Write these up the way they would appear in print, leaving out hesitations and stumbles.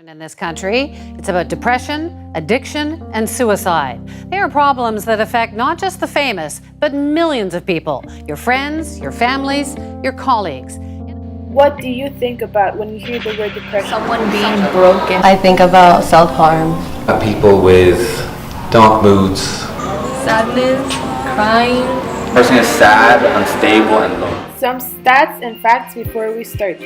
In this country, it's about depression, addiction, and suicide. They are problems that affect not just the famous, but millions of people, your friends, your families, your colleagues. What do you think about when you hear the word depression? Someone being broken. I think about self-harm. People with dark moods. Sadness, crying. The person is sad, unstable, and lonely. Some stats and facts before we start.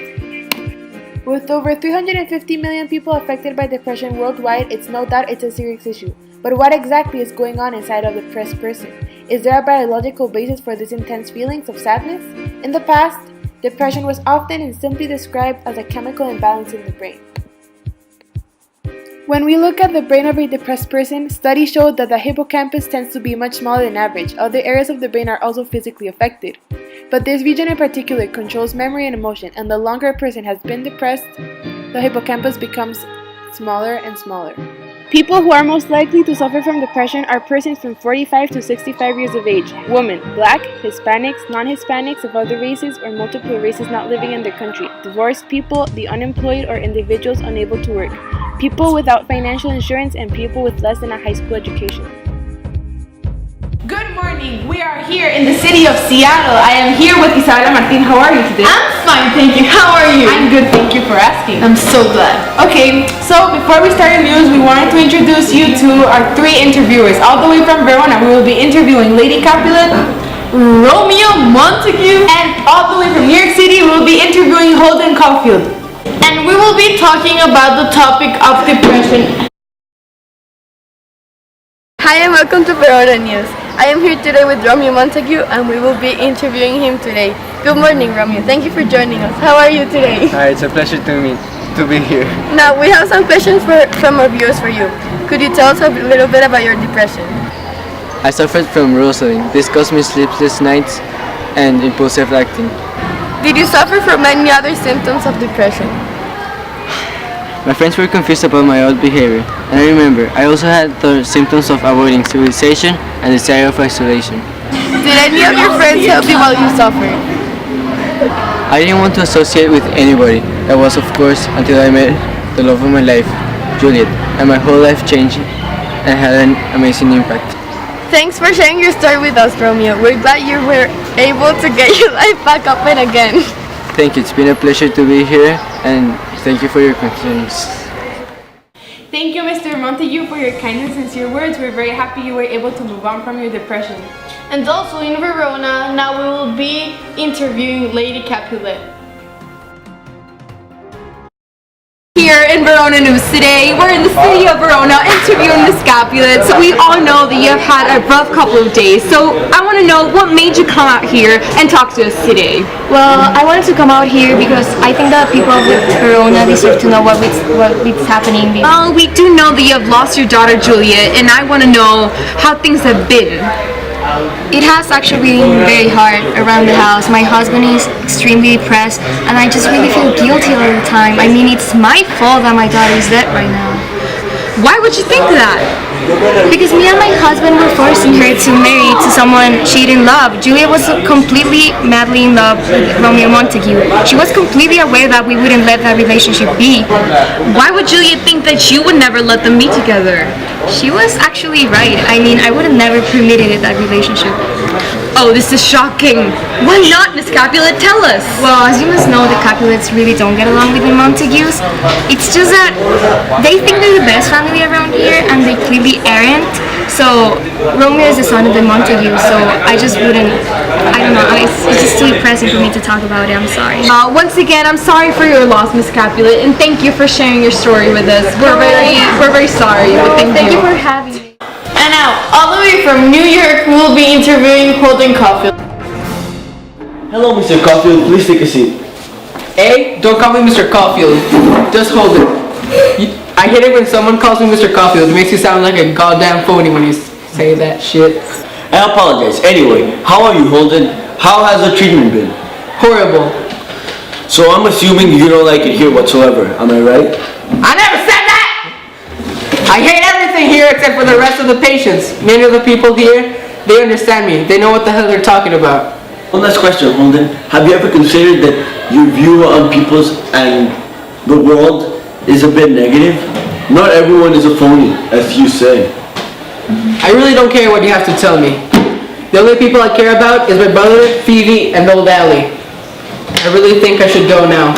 With over 350 million people affected by depression worldwide, it's no doubt it's a serious issue. But what exactly is going on inside of a depressed person? Is there a biological basis for these intense feelings of sadness? In the past, depression was often and simply described as a chemical imbalance in the brain. When we look at the brain of a depressed person, studies show that the hippocampus tends to be much smaller than average. Other areas of the brain are also physically affected. But this region in particular controls memory and emotion, and the longer a person has been depressed, the hippocampus becomes smaller and smaller. People who are most likely to suffer from depression are persons from 45 to 65 years of age, women, black, Hispanics, non-Hispanics of other races or multiple races not living in their country, divorced people, the unemployed or individuals unable to work, people without financial insurance, and people with less than a high school education. Good morning. We are here in the city of Seattle. I am here with Isabela Martin. How are you today? I'm fine, thank you. How are you? I'm good, thank you for asking. I'm so glad. Okay, so before we start the news, we wanted to introduce you to our three interviewers. All the way from Verona, we will be interviewing Lady Capulet, Romeo Montague, and all the way from New York City, we will be interviewing Holden Caulfield. And we will be talking about the topic of depression. Hi and welcome to Verona News. I am here today with Romeo Montague and we will be interviewing him today. Good morning, Romeo. Thank you for joining us. How are you today? Hi, it's a pleasure to be here. Now, we have some questions from our viewers for you. Could you tell us a little bit about your depression? I suffered from Rosalind. This caused me sleepless nights and impulsive acting. Did you suffer from any other symptoms of depression? My friends were confused about my odd behavior, and I remember I also had the symptoms of avoiding civilization and desire of isolation. Did any of your friends help you while you suffered? I didn't want to associate with anybody. That was, of course, until I met the love of my life, Juliet, and my whole life changed and had an amazing impact. Thanks for sharing your story with us, Romeo. We're glad you were able to get your life back up and again. Thank you. It's been a pleasure to be here, and thank you for your concerns. Thank you, Mr. Montague, for your kind and sincere words. We're very happy you were able to move on from your depression. And also in Verona, now we will be interviewing Lady Capulet. Here in Verona News today, we're in the city of Verona interviewing Miss Capulet. So we all know that you have had a rough couple of days. So I want to know what made you come out here and talk to us today. Well, I wanted to come out here because I think that people of Verona deserve to know what's happening. Well, we do know that you have lost your daughter Juliet, and I want to know how things have been. It has actually been very hard around the house. My husband is extremely depressed and I just really feel guilty all the time. I mean, it's my fault that my daughter is dead right now. Why would you think that? Because me and my husband were forcing her to marry to someone she didn't love. Julia was completely madly in love with Romeo Montague. She was completely aware that we wouldn't let that relationship be. Why would Julia think that you would never let them be together? She was actually right. I mean, I would have never permitted that relationship. Oh, this is shocking. Why not, Miss Capulet? Tell us. Well, as you must know, the Capulets really don't get along with the Montagues. It's just that they think they're the best family around here and they clearly aren't. So, Romeo is the son of the Montagues, so I just wouldn't, I don't know, it's just too depressing for me to talk about it, I'm sorry. Once again, I'm sorry for your loss, Miss Capulet, and thank you for sharing your story with us. We're very sorry, but Thank you for having me. And now, all the way from New York, we will be interviewing Holden Caulfield. Hello, Mr. Caulfield. Please take a seat. Hey, don't call me Mr. Caulfield. Just hold it. I hate it when someone calls me Mr. Caulfield. It makes you sound like a goddamn phony when you say that shit. I apologize. Anyway, how are you, Holden? How has the treatment been? Horrible. So I'm assuming you don't like it here whatsoever. Am I right? I never said that! I hate everything here except for the rest of the patients. Many of the people here, they understand me. They know what the hell they're talking about. One last question, Holden. Have you ever considered that your view on people's and the world is a bit negative. Not everyone is a phony, as you say. I really don't care what you have to tell me. The only people I care about is my brother, Phoebe, and old Allie. I really think I should go now.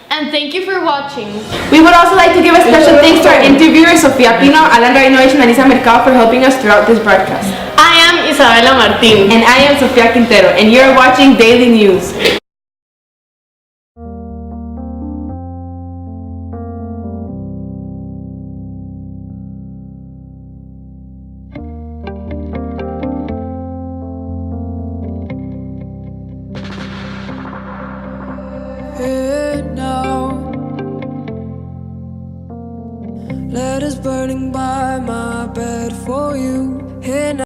And thank you for watching. We would also like to give a special thanks to our interviewers, Sofía Pino, Alan Rainovich, and Alisa Mercado for helping us throughout this broadcast. I am Isabela Martin. And I am Sofía Quintero, and you're watching Daily News. Here now, letters burning by my bed for you.